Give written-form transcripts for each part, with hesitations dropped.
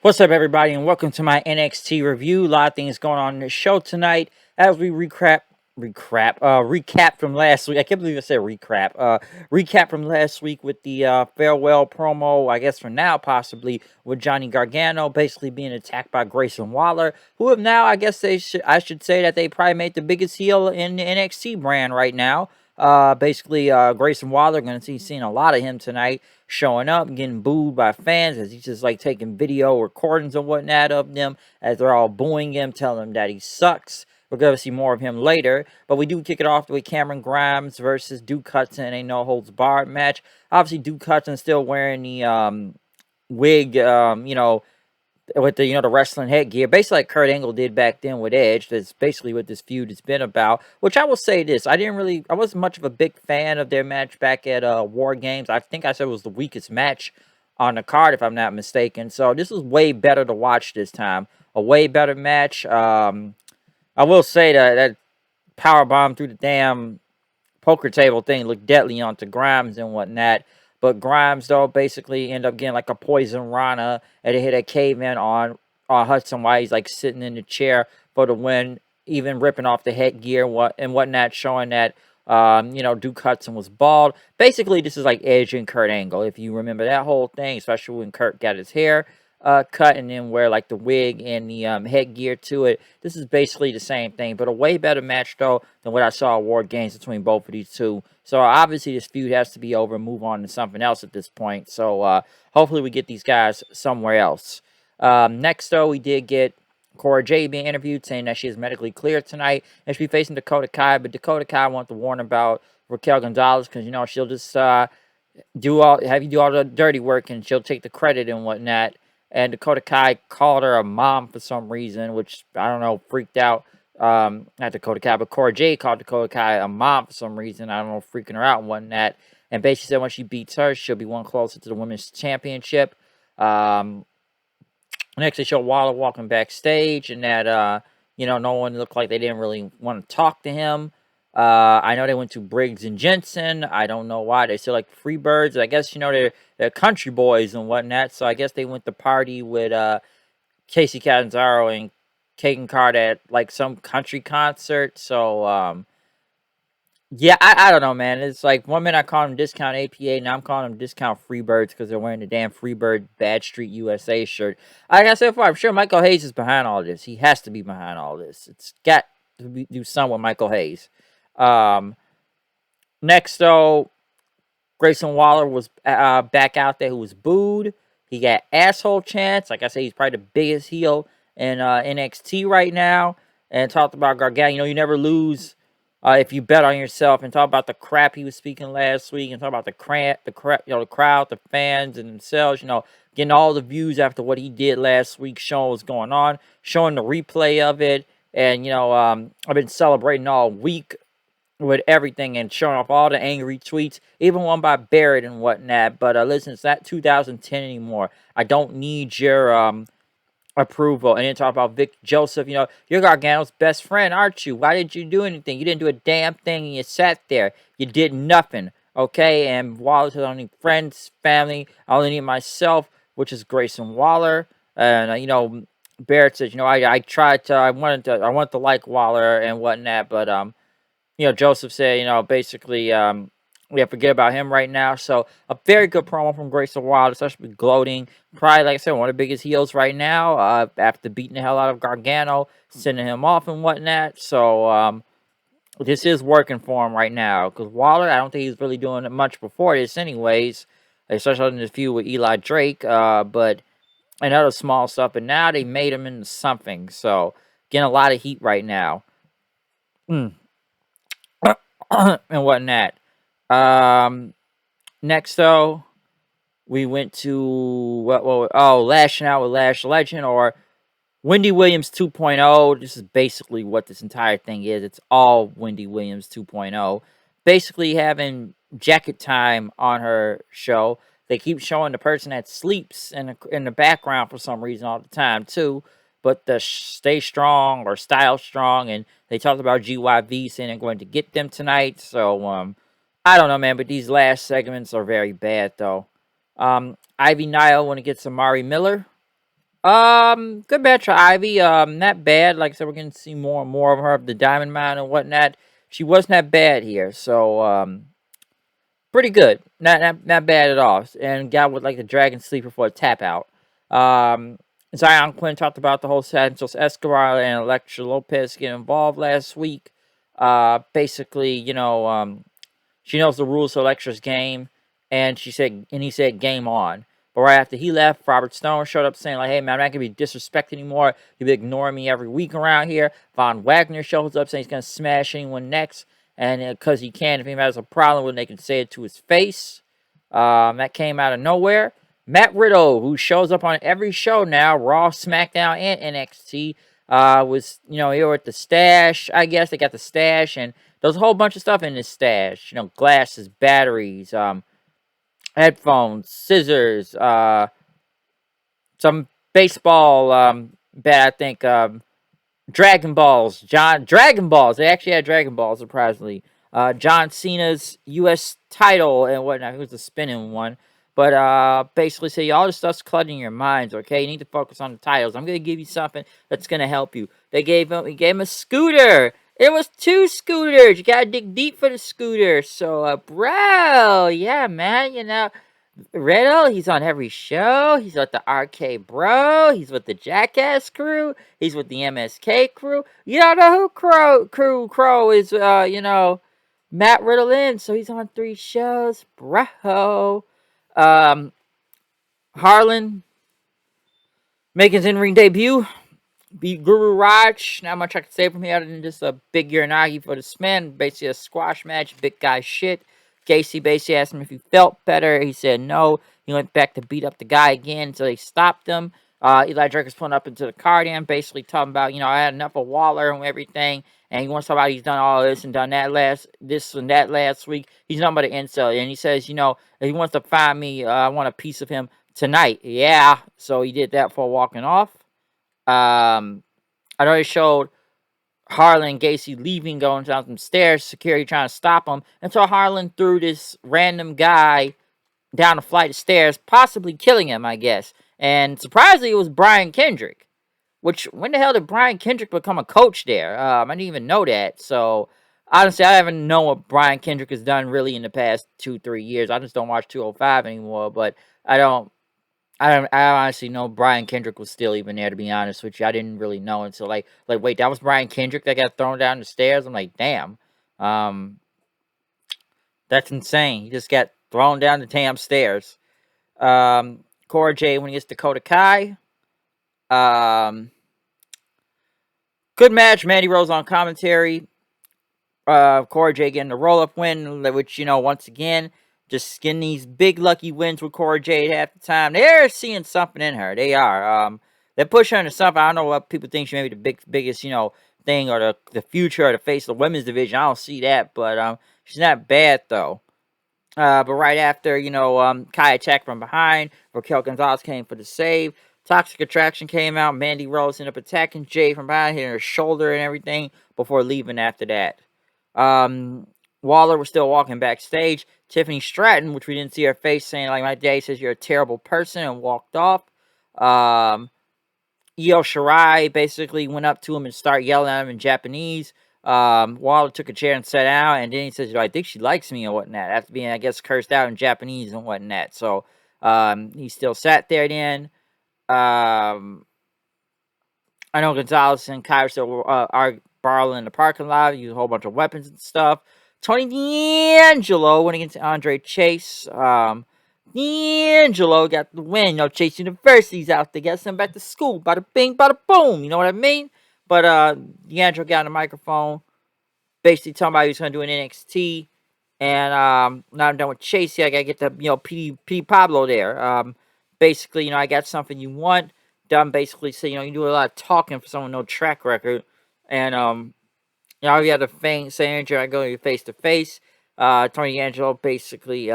What's up, everybody, and welcome to my NXT review. A lot of things going on in the show tonight as we recap from last week. I can't believe I said recap. Recap from last week with the farewell promo. I guess for now, possibly with Johnny Gargano basically being attacked by Grayson Waller, who have now, I guess I should say that they probably made the biggest heel in the NXT brand right now. Grayson Waller, going to see seeing a lot of him tonight, showing up, getting booed by fans as he's just like taking video recordings and whatnot of them as they're all booing him, telling him that he sucks. We're going to see more of him later, but we do kick it off with Cameron Grimes versus Duke Hudson in a no holds barred match. Obviously, Duke Hudson still wearing the wig, with the wrestling headgear, basically like Kurt Angle did back then with Edge. That's basically what this feud has been about. Which I will say this: I wasn't much of a big fan of their match back at War Games. I think I said it was the weakest match on the card, if I'm not mistaken. So this was way better to watch this time. A way better match. I will say that power bomb through the damn poker table thing looked deadly onto Grimes and whatnot. But Grimes, though, basically ended up getting like a poison Rana and it hit a cave in on Hudson while he's like sitting in the chair for the win, even ripping off the headgear and whatnot, showing that Duke Hudson was bald. Basically, this is like Edge and Kurt Angle, if you remember that whole thing, especially when Kurt got his hair cut and then wear like the wig and the headgear to it. This is basically the same thing, but a way better match though than what I saw at War Games between both of these two. So obviously this feud has to be over and move on to something else at this point. So hopefully we get these guys somewhere else. Next though, we did get Cora Jade being interviewed, saying that she is medically cleared tonight and she'll be facing Dakota Kai. But Dakota Kai wants to warn about Raquel Gonzalez because she'll just have you do all the dirty work and she'll take the credit and whatnot. And Dakota Kai called her a mom for some reason, which I don't know, freaked out. Not Dakota Kai, but Cora Jade called Dakota Kai a mom for some reason. I don't know, freaking her out and whatnot. And basically said when she beats her, she'll be one closer to the women's championship. Next, they show Waller walking backstage, and that no one looked like they didn't really want to talk to him. I know they went to Briggs and Jensen. I don't know why. They still like Freebirds. I guess they're country boys and whatnot. So I guess they went to party with Casey Catanzaro and Kagan Card at like some country concert. So yeah, I don't know, man. It's like one minute I call them Discount APA, now I'm calling them Discount Freebirds because they're wearing the damn Freebird Bad Street USA shirt. Like I said before, I'm sure Michael Hayes is behind all this. He has to be behind all this. It's got to do something with Michael Hayes. Next, though, Grayson Waller was back out there who was booed. He got asshole chance. Like I said, he's probably the biggest heel in NXT right now. And talked about Gargano. You never lose if you bet on yourself. And talk about the crap he was speaking last week. And talk about the crowd, the fans, and themselves. Getting all the views after what he did last week, showing what's going on, showing the replay of it. And I've been celebrating all week with everything and showing off all the angry tweets, even one by Barrett and whatnot. But listen, it's not 2010 anymore. I don't need your approval. And then talk about Vic Joseph. You're Gargano's best friend, aren't you? Why didn't you do anything? You didn't do a damn thing and you sat there. You did nothing. Okay? And Waller said, I don't need friends, family. I only need myself, which is Grayson Waller. And, Barrett says, I tried to, I wanted to like Waller and whatnot, but, Joseph said, basically, we have to forget about him right now. So a very good promo from Grayson Waller, especially gloating. Probably, like I said, one of the biggest heels right now. After beating the hell out of Gargano, sending him off and whatnot. So this is working for him right now. Because Waller, I don't think he's really doing much before this, anyways. Especially in the feud with Eli Drake, but and other small stuff. But now they made him into something. So getting a lot of heat right now. And whatnot. Next though, we went to Lashing Out with Lash Legend, or Wendy Williams 2.0. This is basically what this entire thing is. It's all Wendy Williams 2.0. Basically having jacket time on her show. They keep showing the person that sleeps in the background for some reason all the time too. But the Stay Strong or Style Strong, and they talked about GYV saying they're going to get them tonight. So I don't know, man, but these last segments are very bad though. Ivy Nile want to get some Mari Miller. Good match for Ivy. Not bad. Like I said, we're gonna see more and more of her, of the Diamond Mine and whatnot. She wasn't that bad here, so pretty good. Not bad at all. And got with like the Dragon Sleeper for a tap out. Zion Quinn talked about the whole Santos Escobar and Electra Lopez getting involved last week. Basically, she knows the rules of Electra's game, and he said game on. But right after he left, Robert Stone showed up saying, like, hey, man, I'm not going to be disrespected anymore. You'll be ignoring me every week around here. Von Wagner shows up saying he's going to smash anyone next. And because he can, if he has a problem with it, they can say it to his face. That came out of nowhere. Matt Riddle, who shows up on every show now, Raw, SmackDown, and NXT, was, here at the stash, I guess. They got the stash, and there's a whole bunch of stuff in this stash. Glasses, batteries, headphones, scissors, some baseball bat, I think, Dragon Balls. Dragon Balls. They actually had Dragon Balls, surprisingly. John Cena's U.S. title and whatnot. It was a spinning one. But basically say all this stuff's cluttering your minds, okay? You need to focus on the titles. I'm gonna give you something that's gonna help you. He gave him a scooter. It was 2 scooters. You gotta dig deep for the scooter. So bro, yeah, man, Riddle, he's on every show. He's with the RK Bro. He's with the Jackass crew. He's with the MSK crew. You don't know who Crow is, Matt Riddle in. So he's on 3 shows. Bro. Harlan making his in-ring debut. Beat Guru Raj. Not much I can say from here other than just a big Uranagi for the man. Basically a squash match. Big guy shit. Gacy basically asked him if he felt better. He said no. He went back to beat up the guy again until they stopped him. Eli Drake was pulling up into the car then, basically talking about, I had enough of Waller and everything. And he wants to talk about he's done all this and done this and that last week. He's nothing but an incel. And he says, if he wants to find me, I want a piece of him tonight. Yeah. So he did that before walking off. I know he showed Harlan and Gacy leaving, going down some stairs, security trying to stop him, until Harlan threw this random guy down a flight of stairs, possibly killing him, I guess. And surprisingly, it was Brian Kendrick. Which, when the hell did Brian Kendrick become a coach there? I didn't even know that. So, honestly, I haven't known what Brian Kendrick has done really in the past 2-3 years. I just don't watch 205 anymore, but I honestly know Brian Kendrick was still even there, to be honest with you. I didn't really know until wait, that was Brian Kendrick that got thrown down the stairs? I'm like, damn. That's insane. He just got thrown down the damn stairs. Cora J when he gets Dakota Kai. Good match. Mandy Rose on commentary. Cora J getting the roll-up win, which, once again, just getting these big lucky wins with Cora Jade half the time. They're seeing something in her. They are. They're pushing her into something. I don't know what people think she may be the biggest, thing, or the future or the face of the women's division. I don't see that, but she's not bad though. But right after, Kai attacked from behind. Raquel Gonzalez came for the save. Toxic Attraction came out. Mandy Rose ended up attacking Jade from behind, hitting her shoulder and everything before leaving after that. Waller was still walking backstage. Tiffany Stratton, which we didn't see her face, saying, like, my daddy says you're a terrible person, and walked off. Io Shirai basically went up to him and started yelling at him in Japanese. Waller took a chair and sat down, and then he says, I think she likes me and whatnot, after being, I guess, cursed out in Japanese and whatnot. So, he still sat there then. I know Gonzalez and Kai still are borrowing in the parking lot, use a whole bunch of weapons and stuff. Tony D'Angelo went against Andre Chase. D'Angelo got the win. Chase University's out there. Got sent back to school. Bada bing, bada boom. You know what I mean? But D'Angelo got on the microphone, basically talking about he was going to do an NXT. And now I'm done with Chase here. I got to get the, P. Pablo there. Basically, I got something you want. Done basically say, you do a lot of talking for someone with no track record. And, you have the thing saying, I go to face to face. Tony D'Angelo basically,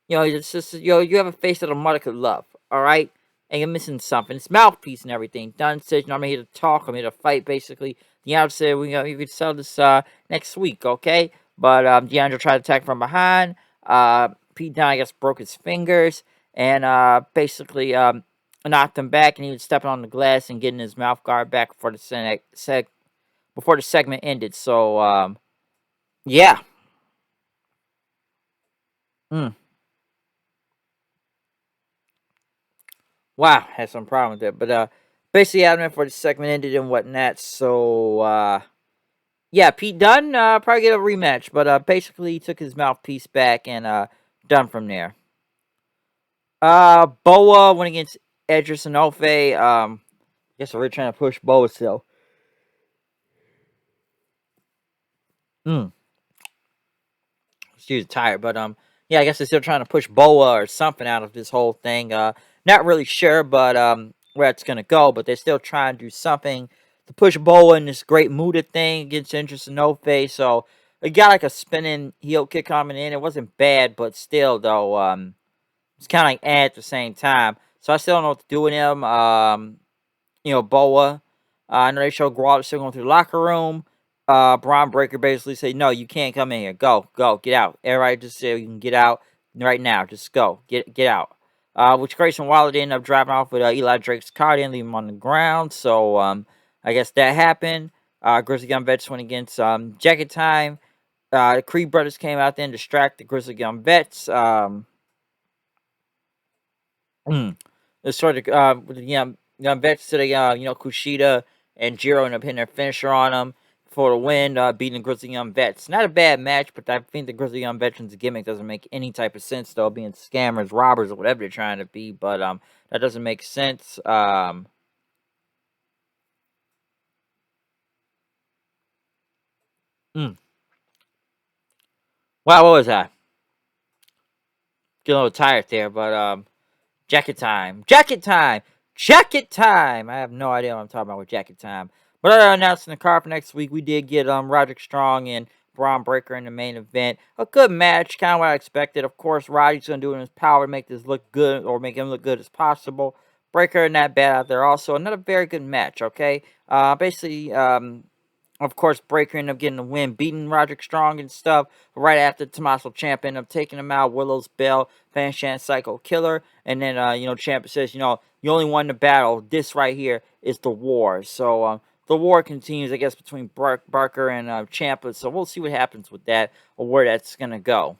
it's just, you have a face that a mother could love, all right? And you're missing something. It's mouthpiece and everything. Dunn says, I'm here to talk. I'm here to fight, basically. D'Angelo said, you could sell this next week, okay? But D'Angelo tried to attack from behind. Pete Dunne, I guess, broke his fingers. And basically, knocked him back, and he was stepping on the glass and getting his mouth guard back before before the segment ended. So yeah. Mm. Wow, had some problem with it. But basically out there for the segment ended and whatnot. So yeah, Pete Dunne probably get a rematch, but basically he took his mouthpiece back and done from there. Boa went against Edris Enofe. Guess we're trying to push Boa still. Mm. She was tired, but yeah, I guess they're still trying to push Boa or something out of this whole thing. Not really sure, but where it's gonna go, but they're still trying to do something to push Boa in this Great Muta thing against Interest in No Face. So it got like a spinning heel kick coming in. It wasn't bad, but still though, it's kind of like at the same time. So I still don't know what to do with him. Boa. I know they show Guad still going through the locker room. Bron Breaker basically say, "No, you can't come in here. Go, get out." Everybody just say you can get out right now. Just go, get out. Which Grayson Waller ended up driving off with Eli Drake's car and leave him on the ground. So I guess that happened. Grizzly Gun Vets went against Jacket Time. The Creed brothers came out there and distracted Grizzly Gun Vets. The sort of with the young vets to the Kushida and Jiro end up hitting their finisher on them for the win, beating the Grizzly Young Vets. Not a bad match, but I think the Grizzly Young Veterans gimmick doesn't make any type of sense though, being scammers, robbers, or whatever they're trying to be. But that doesn't make sense. Mm. Wow, what was that? Getting a little tired there, but Jacket time. Jacket time. Jacket time. I have no idea what I'm talking about with jacket time. But other announcing the card for next week, we did get Roderick Strong and Bron Breakker in the main event. A good match, kind of what I expected. Of course, Roddy's going to do it in his power to make this look good or make him look good as possible. Breakker not bad out there also. Another very good match, okay? Basically, of course, Breaker ended up getting the win, beating Roderick Strong and stuff. Right after Tommaso Ciampa ended up taking him out, Willow's Bell, Fanshan Psycho Killer. And then, Ciampa says, you only won the battle. This right here is the war. So, the war continues, I guess, between Barker and Ciampa. So, we'll see what happens with that or where that's going to go.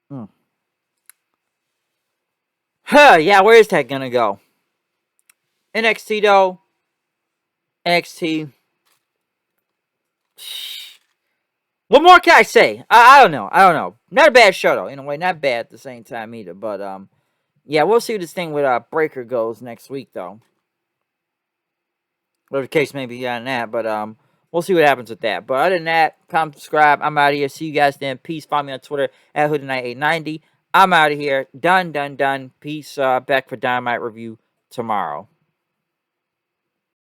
Hmm. Huh, yeah, where is that going to go? NXT, though. NXT. What more can I say? I don't know. I don't know. Not a bad show though. In a way, not bad at the same time either. But yeah, we'll see what this thing with Breaker goes next week though. Whatever the case may be on that, but we'll see what happens with that. But other than that, comment, subscribe. I'm out of here. See you guys then. Peace. Follow me on Twitter at HoodieKnight890. I'm out of here. Done. Peace. Back for Dynamite review tomorrow.